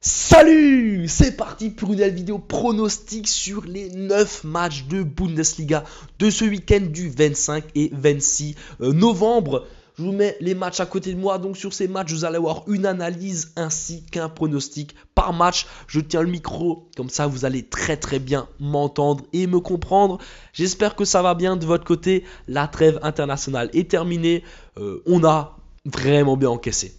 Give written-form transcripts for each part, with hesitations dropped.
Salut, c'est parti pour une nouvelle vidéo pronostic sur les 9 matchs de Bundesliga de ce week-end du 25 et 26 novembre. Je vous mets les matchs à côté de moi. Donc sur ces matchs, vous allez avoir une analyse ainsi qu'un pronostic par match. Je tiens le micro, comme ça vous allez très bien m'entendre et me comprendre. J'espère que ça va bien de votre côté. La trêve internationale est terminée. On a vraiment bien encaissé.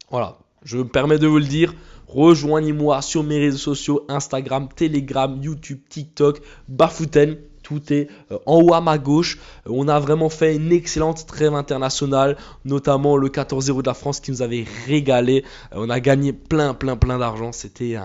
Voilà, je me permets de vous le dire. Rejoignez-moi sur mes réseaux sociaux, Instagram, Telegram, YouTube, TikTok, Bafouten. Tout est en haut à ma gauche. On a vraiment fait une excellente trêve internationale, notamment le 14-0 de la France qui nous avait régalé. On a gagné plein d'argent. C'était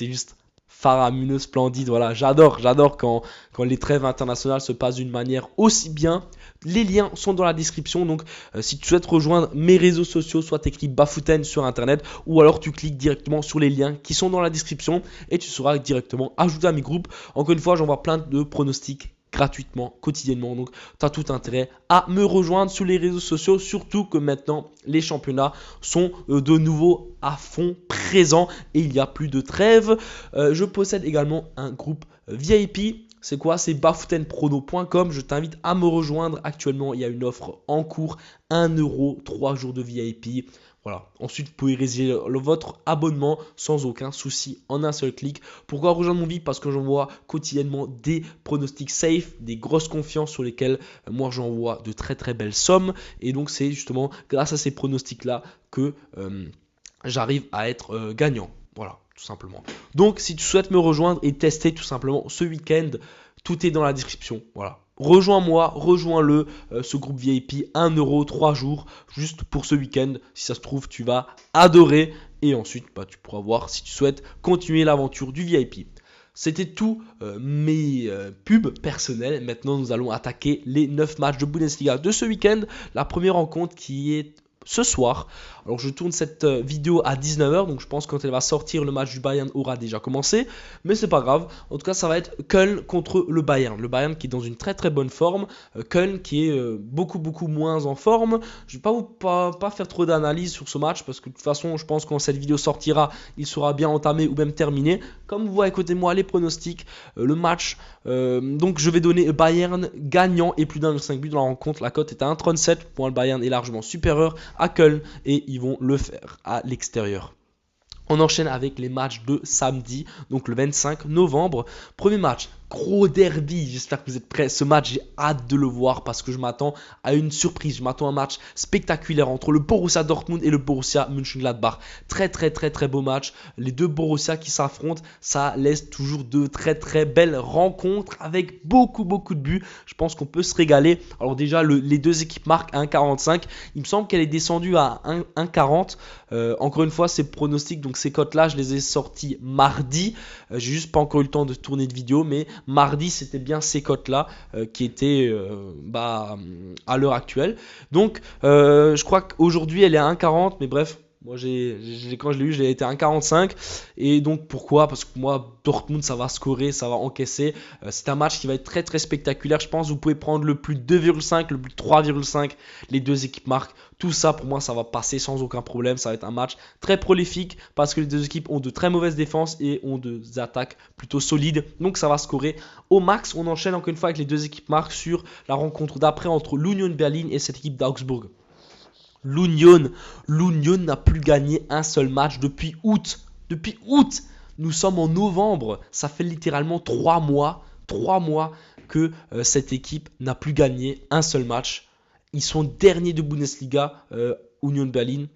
juste faramineux, splendide. Voilà, j'adore quand les trêves internationales se passent d'une manière aussi bien. Les liens sont dans la description, donc si tu souhaites rejoindre mes réseaux sociaux, soit tu écris Bafouten sur internet ou alors tu cliques directement sur les liens qui sont dans la description et tu seras directement ajouté à mes groupes. Encore une fois, j'envoie plein de pronostics gratuitement, quotidiennement, donc tu as tout intérêt à me rejoindre sur les réseaux sociaux, surtout que maintenant les championnats sont de nouveau à fond présents et il n'y a plus de trêve. Je possède également un groupe VIP. C'est quoi? C'est bafoutenprono.com. Je t'invite à me rejoindre. Actuellement, il y a une offre en cours. 1 euro, 3 jours de VIP. Voilà. Ensuite, vous pouvez résilier votre abonnement sans aucun souci en un seul clic. Pourquoi rejoindre mon VIP? Parce que j'envoie quotidiennement des pronostics safe, des grosses confiances sur lesquelles moi j'envoie de très belles sommes. Et donc, c'est justement grâce à ces pronostics-là que j'arrive à être gagnant. Voilà, tout simplement. Donc, si tu souhaites me rejoindre et tester tout simplement ce week-end, tout est dans la description. Voilà. Rejoins-moi, rejoins-le, ce groupe VIP, 1 euro, 3 jours, juste pour ce week-end. Si ça se trouve, tu vas adorer. Et ensuite, tu pourras voir si tu souhaites continuer l'aventure du VIP. C'était tout mes pubs personnels. Maintenant, nous allons attaquer les 9 matchs de Bundesliga de ce week-end. La première rencontre qui est ce soir. Alors je tourne cette vidéo à 19h, donc je pense que quand elle va sortir, le match du Bayern aura déjà commencé, mais c'est pas grave. En tout cas, ça va être Köln contre le Bayern. Le Bayern qui est dans une très bonne forme, Köln qui est beaucoup moins en forme. Je vais pas faire trop d'analyse sur ce match parce que de toute façon, je pense que quand cette vidéo sortira, il sera bien entamé ou même terminé. Comme vous voyez à côté de moi les pronostics, le match, donc je vais donner Bayern gagnant et plus d'1,5 but dans la rencontre. La cote est à 1,37. Pour le Bayern est largement supérieur à Köln et ils vont le faire à l'extérieur. On enchaîne avec les matchs de samedi, donc le 25 novembre. Premier match, gros derby, j'espère que vous êtes prêts. Ce match, j'ai hâte de le voir parce que je m'attends à une surprise. Je m'attends à un match spectaculaire entre le Borussia Dortmund et le Borussia Mönchengladbach. Très beau match. Les deux Borussia qui s'affrontent, ça laisse toujours de très belles rencontres avec beaucoup de buts. Je pense qu'on peut se régaler. Alors déjà, les deux équipes marquent à 1,45. Il me semble qu'elle est descendue à 1,40. Encore une fois, ces pronostics, donc ces cotes-là, je les ai sortis mardi. J'ai juste pas encore eu le temps de tourner de vidéo, mais mardi, c'était bien ces cotes-là qui étaient à l'heure actuelle. Donc, je crois qu'aujourd'hui, elle est à 1,40, mais bref. Moi, quand je l'ai eu, j'ai été à 1,45. Et donc, pourquoi? Parce que moi, Dortmund, ça va scorer, ça va encaisser. C'est un match qui va être très spectaculaire. Je pense que vous pouvez prendre le plus de 2,5, le plus de 3,5. Les deux équipes marquent. Tout ça, pour moi, ça va passer sans aucun problème. Ça va être un match très prolifique parce que les deux équipes ont de très mauvaises défenses et ont des attaques plutôt solides. Donc, ça va scorer au max. On enchaîne encore une fois avec les deux équipes marques sur la rencontre d'après entre l'Union Berlin et cette équipe d'Augsbourg. L'Union n'a plus gagné un seul match depuis août. Nous sommes en novembre. Ça fait littéralement 3 mois que cette équipe n'a plus gagné un seul match. Ils sont derniers de Bundesliga, Union Berlin.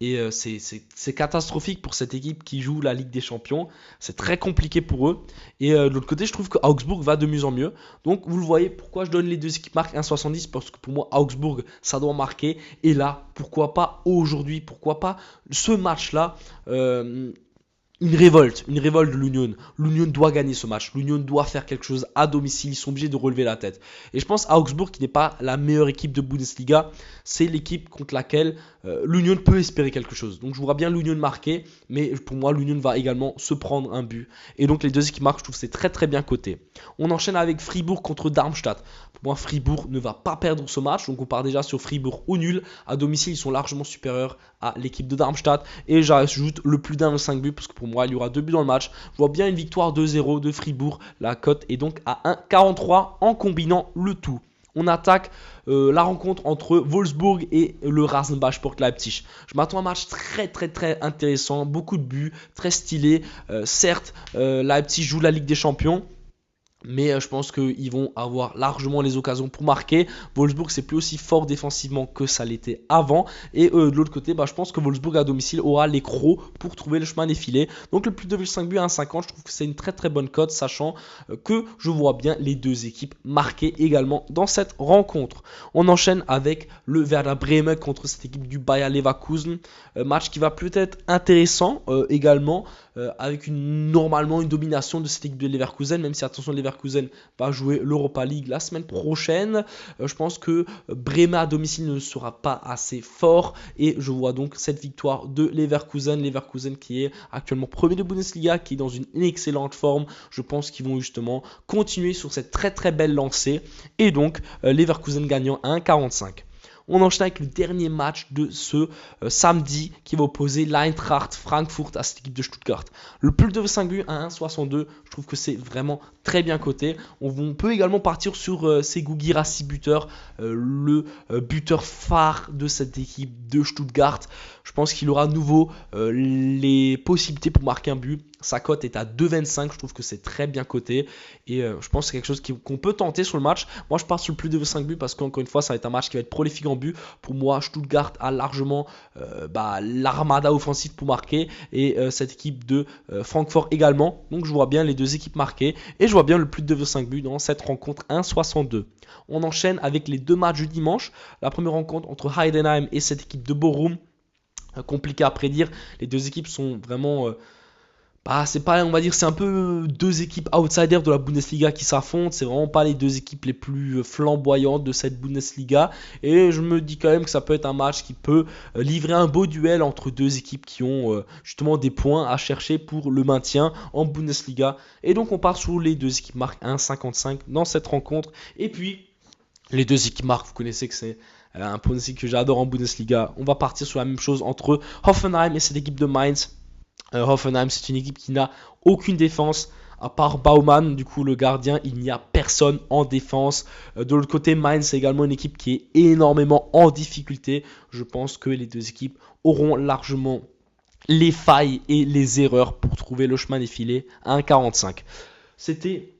Et c'est catastrophique pour cette équipe qui joue la Ligue des Champions. C'est très compliqué pour eux. Et de l'autre côté, je trouve que Augsbourg va de mieux en mieux. Donc, vous le voyez, pourquoi je donne les deux équipes marquent 1,70? Parce que pour moi, Augsbourg, ça doit marquer. Et là, pourquoi pas aujourd'hui? Pourquoi pas ce match-là une révolte de l'Union. L'Union doit gagner ce match. L'Union doit faire quelque chose à domicile. Ils sont obligés de relever la tête. Et je pense à Augsbourg, qui n'est pas la meilleure équipe de Bundesliga. C'est l'équipe contre laquelle l'Union peut espérer quelque chose. Donc je vois bien l'Union marquer. Mais pour moi, l'Union va également se prendre un but. Et donc les deux équipes marquent, je trouve que c'est très très bien coté. On enchaîne avec Fribourg contre Darmstadt. Pour moi, Fribourg ne va pas perdre ce match. Donc on part déjà sur Fribourg au nul. À domicile, ils sont largement supérieurs à l'équipe de Darmstadt. Et j'ajoute le plus d'1,5 buts parce que pour moi, il y aura 2 buts dans le match. Je vois bien une victoire 2-0 de Fribourg. La cote est donc à 1,43 en combinant le tout. On attaque la rencontre entre Wolfsburg et le Rasenbach Sport Leipzig. Je m'attends à un match très très très intéressant. Beaucoup de buts, très stylé. Certes, Leipzig joue la Ligue des Champions. Mais je pense qu'ils vont avoir largement les occasions pour marquer. Wolfsburg, c'est plus aussi fort défensivement que ça l'était avant. Et de l'autre côté, je pense que Wolfsburg à domicile aura les crocs pour trouver le chemin défilé. Donc le plus de 2,5 buts à 1,50, je trouve que c'est une très très bonne cote, sachant que je vois bien les deux équipes marquer également dans cette rencontre. On enchaîne avec le Werder Bremen contre cette équipe du Bayer Leverkusen. Match qui va peut-être intéressant également, avec normalement une domination de cette équipe de Leverkusen, même si attention, Leverkusen va jouer l'Europa League la semaine prochaine. Je pense que Bremen à domicile ne sera pas assez fort et je vois donc cette victoire de Leverkusen. Leverkusen qui est actuellement premier de Bundesliga, qui est dans une excellente forme. Je pense qu'ils vont justement continuer sur cette très très belle lancée et donc Leverkusen gagnant à 1,45. On enchaîne avec le dernier match de ce samedi qui va opposer l'Eintracht Frankfurt à cette équipe de Stuttgart. Le plus de 5 buts à 1,62, je trouve que c'est vraiment très bien coté. On peut également partir sur Segu Girassi buteur, le buteur phare de cette équipe de Stuttgart. Je pense qu'il aura à nouveau les possibilités pour marquer un but. Sa cote est à 2,25, je trouve que c'est très bien coté et je pense que c'est quelque chose qu'on peut tenter sur le match. Moi je pars sur le plus de 5 buts parce qu'encore une fois ça va être un match qui va être prolifique en but. Pour moi Stuttgart a largement l'armada offensive pour marquer et cette équipe de Francfort également. Donc je vois bien les deux équipes marquer et je vois bien le plus de 5 buts dans cette rencontre 1,62. On enchaîne avec les deux matchs du dimanche. La première rencontre entre Heidenheim et cette équipe de Bochum. Compliqué à prédire, les deux équipes sont vraiment... c'est pas, on va dire, c'est un peu deux équipes outsiders de la Bundesliga qui s'affrontent. C'est vraiment pas les deux équipes les plus flamboyantes de cette Bundesliga. Et je me dis quand même que ça peut être un match qui peut livrer un beau duel entre deux équipes qui ont justement des points à chercher pour le maintien en Bundesliga. Et donc on part sur les deux équipes marquent 1,55 dans cette rencontre. Et puis les deux équipes marquent, vous connaissez que c'est un pronostic que j'adore en Bundesliga. On va partir sur la même chose entre Hoffenheim et cette équipe de Mainz. Hoffenheim, c'est une équipe qui n'a aucune défense. À part Baumann, du coup le gardien, il n'y a personne en défense. De l'autre côté, Mainz, c'est également une équipe qui est énormément en difficulté. Je pense que les deux équipes auront largement les failles et les erreurs pour trouver le chemin défilé à 1,45. C'était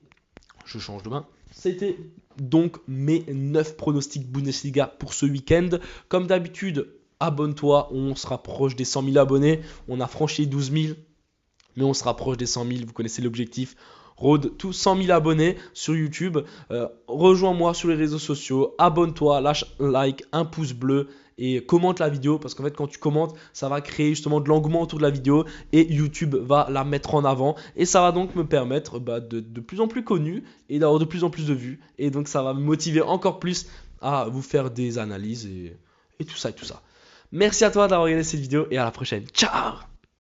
donc mes 9 pronostics Bundesliga pour ce week-end. Comme d'habitude, abonne-toi, on se rapproche des 100 000 abonnés. On a franchi 12 000, mais on se rapproche des 100 000. Vous connaissez l'objectif. Road to 100 000 abonnés sur YouTube. Rejoins-moi sur les réseaux sociaux. Abonne-toi, lâche un like, un pouce bleu et commente la vidéo. Parce qu'en fait, quand tu commentes, ça va créer justement de l'engouement autour de la vidéo et YouTube va la mettre en avant. Et ça va donc me permettre de plus en plus connu et d'avoir de plus en plus de vues. Et donc, ça va me motiver encore plus à vous faire des analyses et tout ça et tout ça. Merci à toi d'avoir regardé cette vidéo et à la prochaine. Ciao!